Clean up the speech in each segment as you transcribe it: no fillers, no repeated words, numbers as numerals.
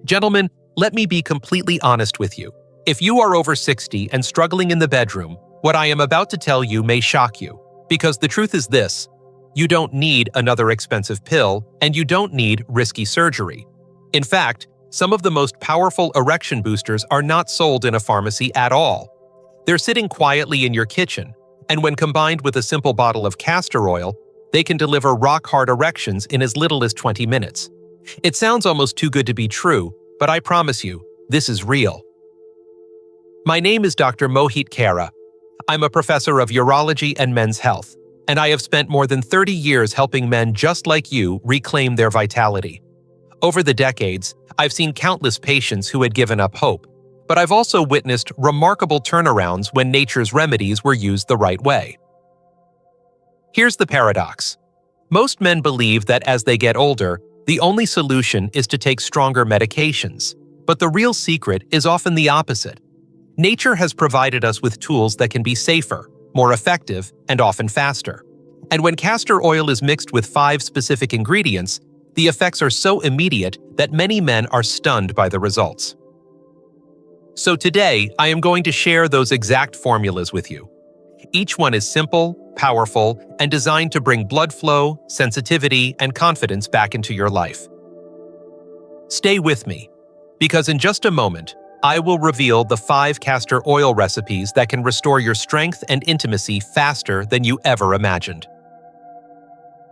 Gentlemen, let me be completely honest with you. If you are over 60 and struggling in the bedroom, what I am about to tell you may shock you. Because the truth is this: you don't need another expensive pill, and you don't need risky surgery. In fact, some of the most powerful erection boosters are not sold in a pharmacy at all. They're sitting quietly in your kitchen, and when combined with a simple bottle of castor oil, they can deliver rock-hard erections in as little as 20 minutes. It sounds almost too good to be true, but I promise you, this is real. My name is Dr. Mohit Kara. I'm a professor of urology and men's health, and I have spent more than 30 years helping men just like you reclaim their vitality. Over the decades, I've seen countless patients who had given up hope, but I've also witnessed remarkable turnarounds when nature's remedies were used the right way. Here's the paradox. Most men believe that as they get older, the only solution is to take stronger medications, but the real secret is often the opposite. Nature has provided us with tools that can be safer, more effective, and often faster. And when castor oil is mixed with 5 specific ingredients, the effects are so immediate that many men are stunned by the results. So today, I am going to share those exact formulas with you. Each one is simple, powerful, and designed to bring blood flow, sensitivity, and confidence back into your life. Stay with me, because in just a moment, I will reveal the 5 castor oil recipes that can restore your strength and intimacy faster than you ever imagined.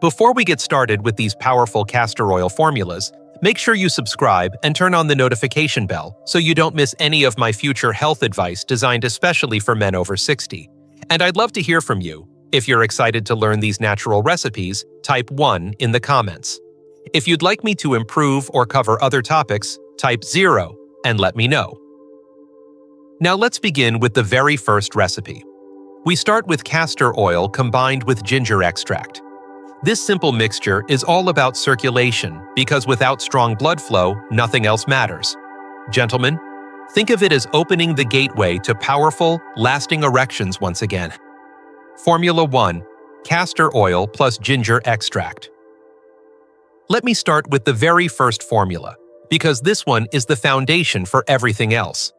Before we get started with these powerful castor oil formulas, make sure you subscribe and turn on the notification bell so you don't miss any of my future health advice designed especially for men over 60. And I'd love to hear from you. If you're excited to learn these natural recipes, type 1 in the comments. If you'd like me to improve or cover other topics, type 0 and let me know. Now let's begin with the very first recipe. We start with castor oil combined with ginger extract. This simple mixture is all about circulation because without strong blood flow, nothing else matters. Gentlemen, think of it as opening the gateway to powerful, lasting erections once again. Formula 1: castor oil plus ginger extract. Let me start with the very first formula, because this one is the foundation for everything else.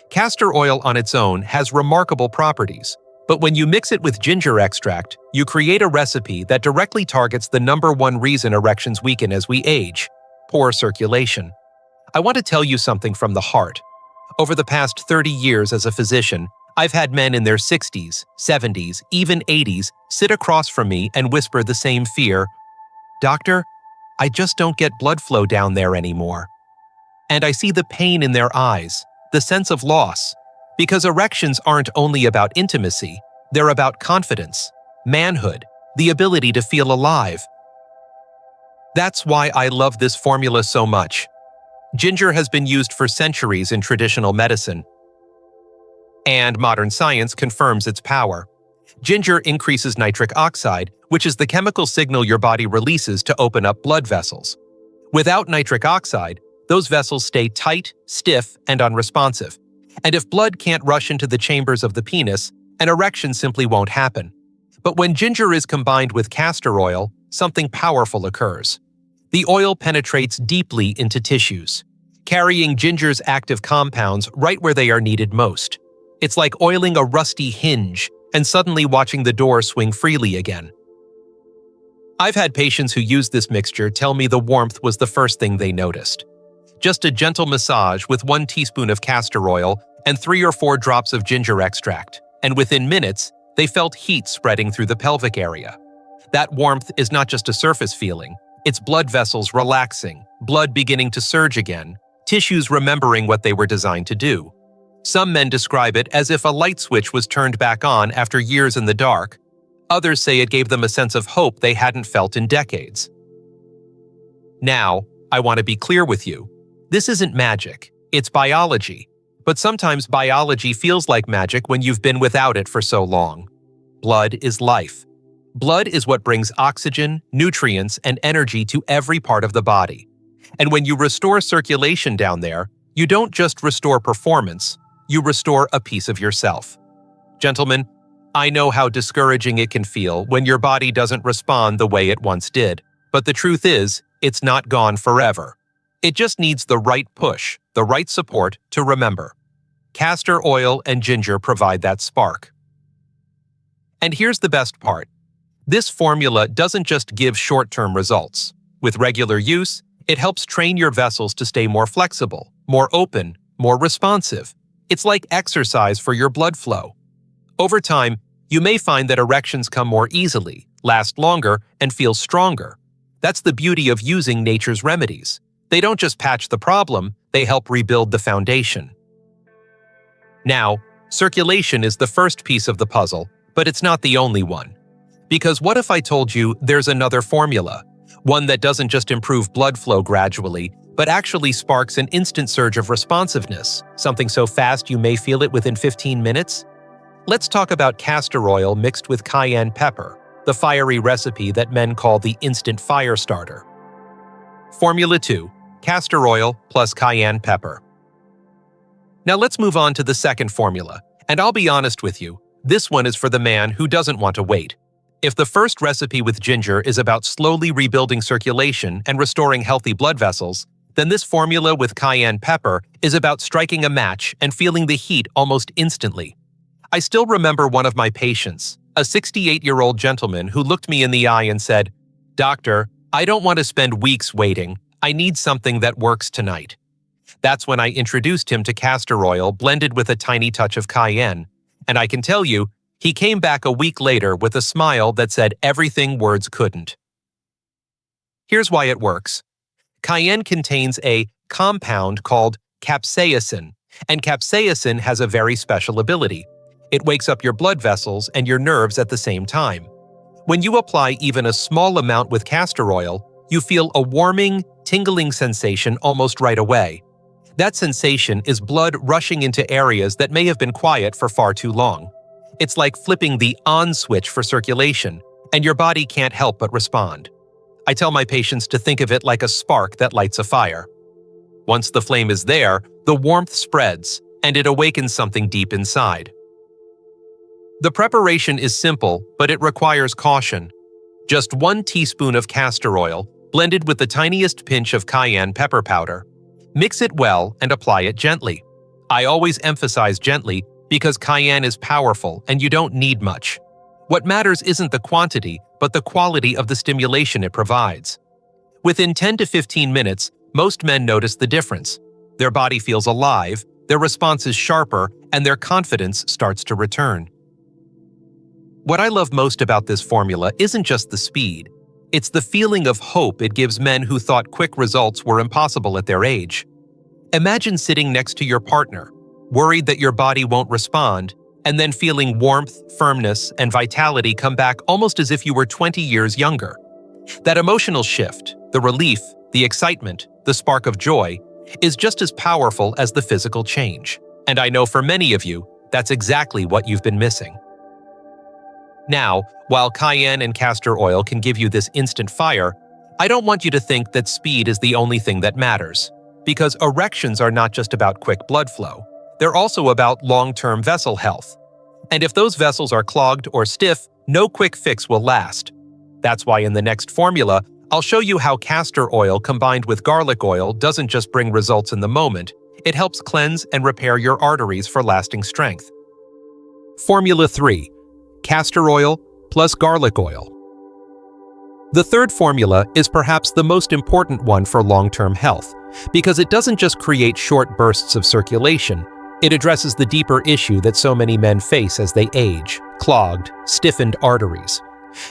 Castor oil on its own has remarkable properties, but when you mix it with ginger extract, you create a recipe that directly targets the #1 reason erections weaken as we age: poor circulation. I want to tell you something from the heart. Over the past 30 years as a physician, I've had men in their 60s, 70s, even 80s sit across from me and whisper the same fear: "Doctor, I just don't get blood flow down there anymore." And I see the pain in their eyes, the sense of loss, because erections aren't only about intimacy, they're about confidence, manhood, the ability to feel alive. That's why I love this formula so much. Ginger has been used for centuries in traditional medicine, and modern science confirms its power. Ginger increases nitric oxide, which is the chemical signal your body releases to open up blood vessels. Without nitric oxide, those vessels stay tight, stiff, and unresponsive. And if blood can't rush into the chambers of the penis, an erection simply won't happen. But when ginger is combined with castor oil, something powerful occurs. The oil penetrates deeply into tissues, carrying ginger's active compounds right where they are needed most. It's like oiling a rusty hinge and suddenly watching the door swing freely again. I've had patients who used this mixture tell me the warmth was the first thing they noticed. Just a gentle massage with 1 teaspoon of castor oil and 3 or 4 drops of ginger extract, and within minutes, they felt heat spreading through the pelvic area. That warmth is not just a surface feeling, it's blood vessels relaxing, blood beginning to surge again, tissues remembering what they were designed to do. Some men describe it as if a light switch was turned back on after years in the dark. Others say it gave them a sense of hope they hadn't felt in decades. Now, I want to be clear with you. This isn't magic, it's biology. But sometimes biology feels like magic when you've been without it for so long. Blood is life. Blood is what brings oxygen, nutrients, and energy to every part of the body. And when you restore circulation down there, you don't just restore performance, you restore a piece of yourself. Gentlemen, I know how discouraging it can feel when your body doesn't respond the way it once did, but the truth is, it's not gone forever. It just needs the right push, the right support to remember. Castor oil and ginger provide that spark. And here's the best part. This formula doesn't just give short-term results. With regular use, it helps train your vessels to stay more flexible, more open, more responsive. It's like exercise for your blood flow. Over time, you may find that erections come more easily, last longer, and feel stronger. That's the beauty of using nature's remedies. They don't just patch the problem, they help rebuild the foundation. Now, circulation is the first piece of the puzzle, but it's not the only one. Because what if I told you there's another formula? One that doesn't just improve blood flow gradually, but actually sparks an instant surge of responsiveness, something so fast you may feel it within 15 minutes? Let's talk about castor oil mixed with cayenne pepper, the fiery recipe that men call the instant fire starter. Formula 2. Castor oil plus cayenne pepper. Now let's move on to the second formula, and I'll be honest with you, this one is for the man who doesn't want to wait. If the first recipe with ginger is about slowly rebuilding circulation and restoring healthy blood vessels, then this formula with cayenne pepper is about striking a match and feeling the heat almost instantly. I still remember one of my patients, a 68-year-old gentleman who looked me in the eye and said, "Doctor, I don't want to spend weeks waiting. I need something that works tonight." That's when I introduced him to castor oil blended with a tiny touch of cayenne, and I can tell you, he came back a week later with a smile that said everything words couldn't. Here's why it works. Cayenne contains a compound called capsaicin, and capsaicin has a very special ability. It wakes up your blood vessels and your nerves at the same time. When you apply even a small amount with castor oil, you feel a warming, tingling sensation almost right away. That sensation is blood rushing into areas that may have been quiet for far too long. It's like flipping the on switch for circulation, and your body can't help but respond. I tell my patients to think of it like a spark that lights a fire. Once the flame is there, the warmth spreads, and it awakens something deep inside. The preparation is simple, but it requires caution. Just 1 teaspoon of castor oil, blended with the tiniest pinch of cayenne pepper powder. Mix it well and apply it gently. I always emphasize gently because cayenne is powerful and you don't need much. What matters isn't the quantity, but the quality of the stimulation it provides. Within 10 to 15 minutes, most men notice the difference. Their body feels alive, their response is sharper, and their confidence starts to return. What I love most about this formula isn't just the speed. It's the feeling of hope it gives men who thought quick results were impossible at their age. Imagine sitting next to your partner, worried that your body won't respond, and then feeling warmth, firmness, and vitality come back almost as if you were 20 years younger. That emotional shift, the relief, the excitement, the spark of joy, is just as powerful as the physical change. And I know for many of you, that's exactly what you've been missing. Now, while cayenne and castor oil can give you this instant fire, I don't want you to think that speed is the only thing that matters. Because erections are not just about quick blood flow. They're also about long-term vessel health. And if those vessels are clogged or stiff, no quick fix will last. That's why in the next formula, I'll show you how castor oil combined with garlic oil doesn't just bring results in the moment, it helps cleanse and repair your arteries for lasting strength. Formula 3. Castor oil plus garlic oil. The third formula is perhaps the most important one for long-term health, because it doesn't just create short bursts of circulation, it addresses the deeper issue that so many men face as they age: clogged, stiffened arteries.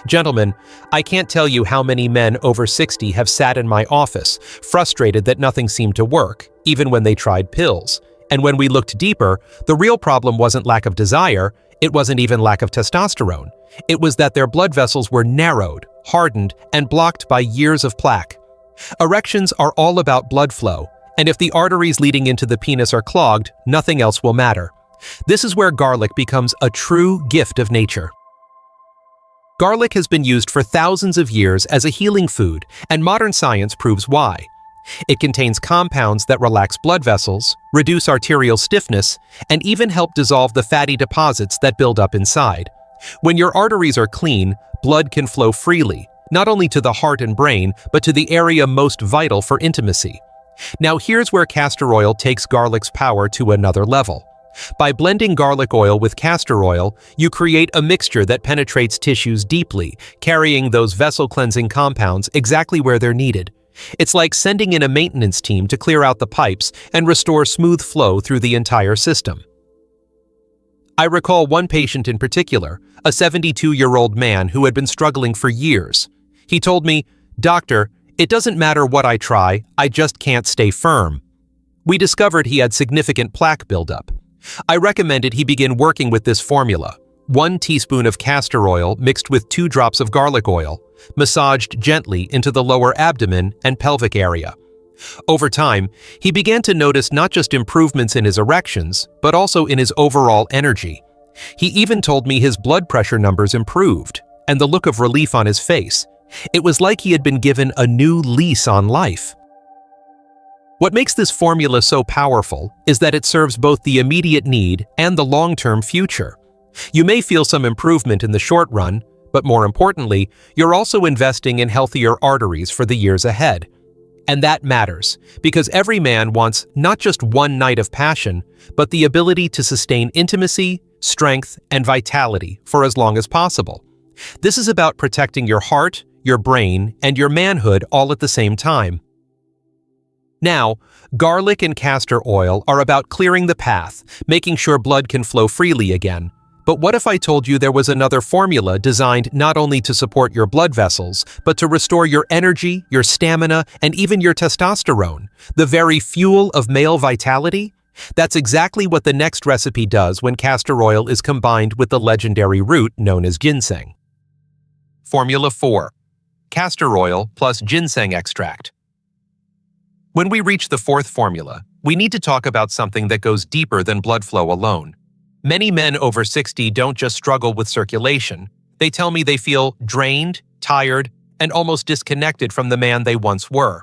Gentlemen, I can't tell you how many men over 60 have sat in my office, frustrated that nothing seemed to work, even when they tried pills. And when we looked deeper, the real problem wasn't lack of desire, it wasn't even lack of testosterone. It was that their blood vessels were narrowed, hardened, and blocked by years of plaque. Erections are all about blood flow, and if the arteries leading into the penis are clogged, nothing else will matter. This is where garlic becomes a true gift of nature. Garlic has been used for thousands of years as a healing food, and modern science proves why. It contains compounds that relax blood vessels, reduce arterial stiffness, and even help dissolve the fatty deposits that build up inside. When your arteries are clean, blood can flow freely, not only to the heart and brain, but to the area most vital for intimacy. Now here's where castor oil takes garlic's power to another level. By blending garlic oil with castor oil, you create a mixture that penetrates tissues deeply, carrying those vessel-cleansing compounds exactly where they're needed. It's like sending in a maintenance team to clear out the pipes and restore smooth flow through the entire system. I recall one patient in particular, a 72-year-old man who had been struggling for years. He told me, "Doctor, it doesn't matter what I try, I just can't stay firm." We discovered he had significant plaque buildup. I recommended he begin working with this formula: 1 teaspoon of castor oil mixed with 2 drops of garlic oil, massaged gently into the lower abdomen and pelvic area. Over time, he began to notice not just improvements in his erections, but also in his overall energy. He even told me his blood pressure numbers improved, and the look of relief on his face. It was like he had been given a new lease on life. What makes this formula so powerful is that it serves both the immediate need and the long-term future. You may feel some improvement in the short run, but more importantly, you're also investing in healthier arteries for the years ahead. And that matters, because every man wants not just one night of passion, but the ability to sustain intimacy, strength, and vitality for as long as possible. This is about protecting your heart, your brain, and your manhood all at the same time. Now, garlic and castor oil are about clearing the path, making sure blood can flow freely again. But what if I told you there was another formula designed not only to support your blood vessels, but to restore your energy, your stamina, and even your testosterone, the very fuel of male vitality? That's exactly what the next recipe does when castor oil is combined with the legendary root known as ginseng. Formula 4. Castor oil plus ginseng extract. When we reach the 4th formula, we need to talk about something that goes deeper than blood flow alone. Many men over 60 don't just struggle with circulation. They tell me they feel drained, tired, and almost disconnected from the man they once were.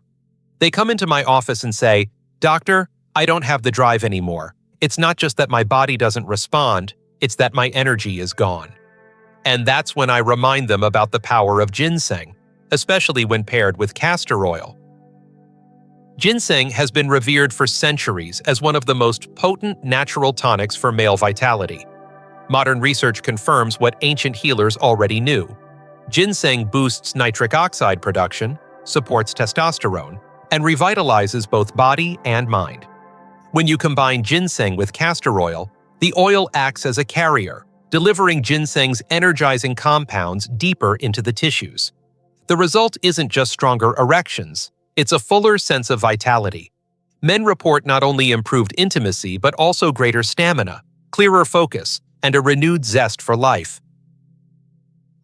They come into my office and say, "Doctor, I don't have the drive anymore. It's not just that my body doesn't respond, it's that my energy is gone." And that's when I remind them about the power of ginseng, especially when paired with castor oil. Ginseng has been revered for centuries as one of the most potent natural tonics for male vitality. Modern research confirms what ancient healers already knew. Ginseng boosts nitric oxide production, supports testosterone, and revitalizes both body and mind. When you combine ginseng with castor oil, the oil acts as a carrier, delivering ginseng's energizing compounds deeper into the tissues. The result isn't just stronger erections, it's a fuller sense of vitality. Men report not only improved intimacy, but also greater stamina, clearer focus, and a renewed zest for life.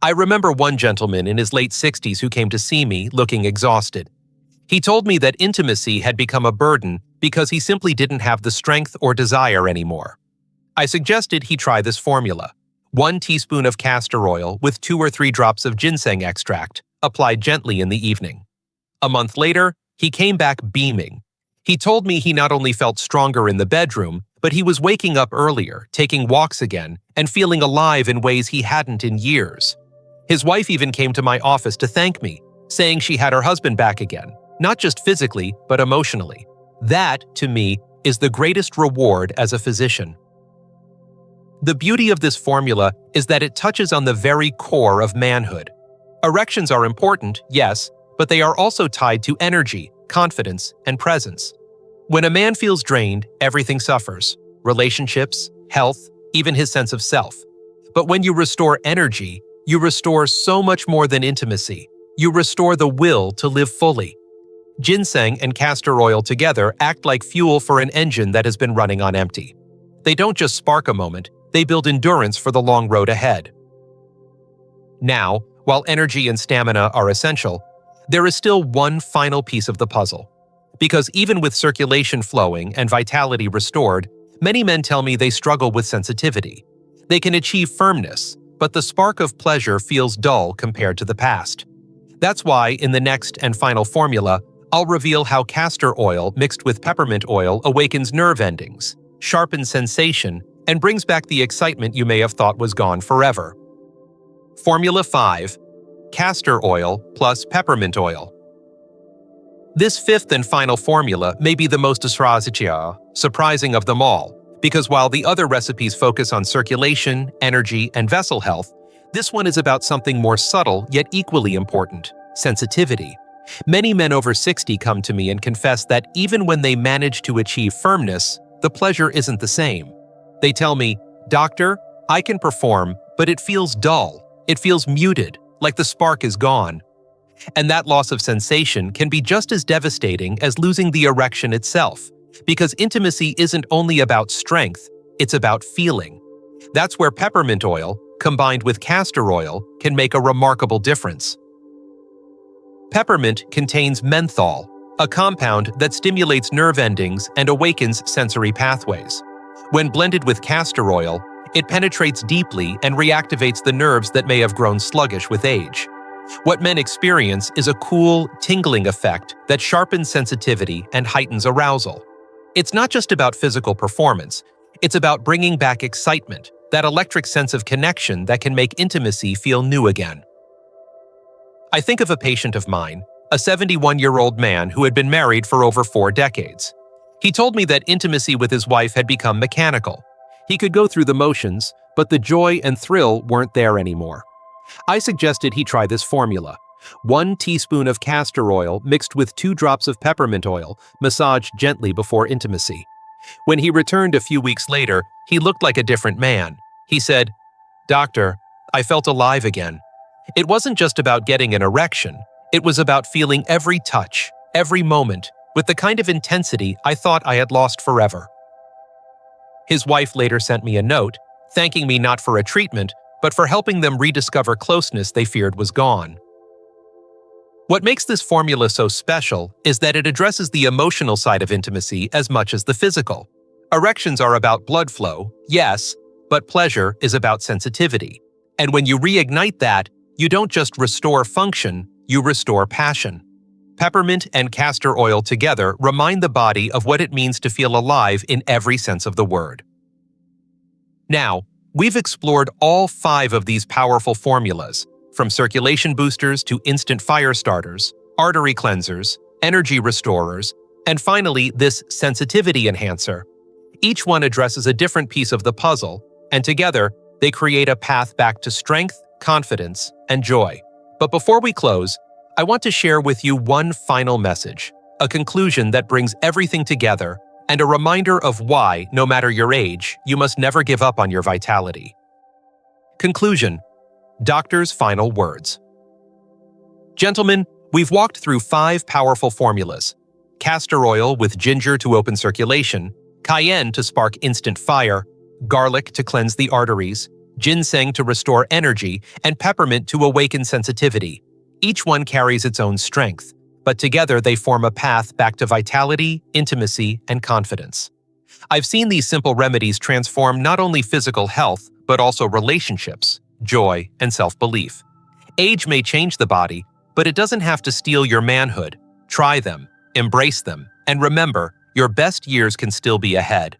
I remember one gentleman in his late 60s who came to see me looking exhausted. He told me that intimacy had become a burden because he simply didn't have the strength or desire anymore. I suggested he try this formula: 1 teaspoon of castor oil with 2 or 3 drops of ginseng extract, applied gently in the evening. A month later, he came back beaming. He told me he not only felt stronger in the bedroom, but he was waking up earlier, taking walks again, and feeling alive in ways he hadn't in years. His wife even came to my office to thank me, saying she had her husband back again, not just physically, but emotionally. That, to me, is the greatest reward as a physician. The beauty of this formula is that it touches on the very core of manhood. Erections are important, yes, but they are also tied to energy, confidence, and presence. When a man feels drained, everything suffers: relationships, health, even his sense of self. But when you restore energy, you restore so much more than intimacy. You restore the will to live fully. Ginseng and castor oil together act like fuel for an engine that has been running on empty. They don't just spark a moment, they build endurance for the long road ahead. Now, while energy and stamina are essential, there is still one final piece of the puzzle. Because even with circulation flowing and vitality restored, many men tell me they struggle with sensitivity. They can achieve firmness, but the spark of pleasure feels dull compared to the past. That's why, in the next and final formula, I'll reveal how castor oil mixed with peppermint oil awakens nerve endings, sharpens sensation, and brings back the excitement you may have thought was gone forever. Formula 5. Castor oil plus peppermint oil. This fifth and final formula may be the most surprising of them all, because while the other recipes focus on circulation, energy, and vessel health, this one is about something more subtle yet equally important: sensitivity. Many men over 60 come to me and confess that even when they manage to achieve firmness, the pleasure isn't the same. They tell me, "Doctor, I can perform, but it feels dull. It feels muted, like the spark is gone." And that loss of sensation can be just as devastating as losing the erection itself, because intimacy isn't only about strength, it's about feeling. That's where peppermint oil, combined with castor oil, can make a remarkable difference. Peppermint contains menthol, a compound that stimulates nerve endings and awakens sensory pathways. When blended with castor oil, it penetrates deeply and reactivates the nerves that may have grown sluggish with age. What men experience is a cool, tingling effect that sharpens sensitivity and heightens arousal. It's not just about physical performance, it's about bringing back excitement, that electric sense of connection that can make intimacy feel new again. I think of a patient of mine, a 71-year-old man who had been married for over 4 decades. He told me that intimacy with his wife had become mechanical. He could go through the motions, but the joy and thrill weren't there anymore. I suggested he try this formula: 1 teaspoon of castor oil mixed with 2 drops of peppermint oil, massaged gently before intimacy. When he returned a few weeks later, he looked like a different man. He said, "Doctor, I felt alive again. It wasn't just about getting an erection, it was about feeling every touch, every moment, with the kind of intensity I thought I had lost forever." His wife later sent me a note, thanking me not for a treatment, but for helping them rediscover closeness they feared was gone. What makes this formula so special is that it addresses the emotional side of intimacy as much as the physical. Erections are about blood flow, yes, but pleasure is about sensitivity. And when you reignite that, you don't just restore function, you restore passion. Peppermint and castor oil together remind the body of what it means to feel alive in every sense of the word. Now, we've explored all 5 of these powerful formulas, from circulation boosters to instant fire starters, artery cleansers, energy restorers, and finally this sensitivity enhancer. Each one addresses a different piece of the puzzle, and together they create a path back to strength, confidence, and joy. But before we close, I want to share with you one final message, a conclusion that brings everything together, and a reminder of why, no matter your age, you must never give up on your vitality. Conclusion: Doctor's final words. Gentlemen, we've walked through 5 powerful formulas: castor oil with ginger to open circulation, cayenne to spark instant fire, garlic to cleanse the arteries, ginseng to restore energy, and peppermint to awaken sensitivity. Each one carries its own strength, but together they form a path back to vitality, intimacy, and confidence. I've seen these simple remedies transform not only physical health, but also relationships, joy, and self-belief. Age may change the body, but it doesn't have to steal your manhood. Try them, embrace them, and remember, your best years can still be ahead.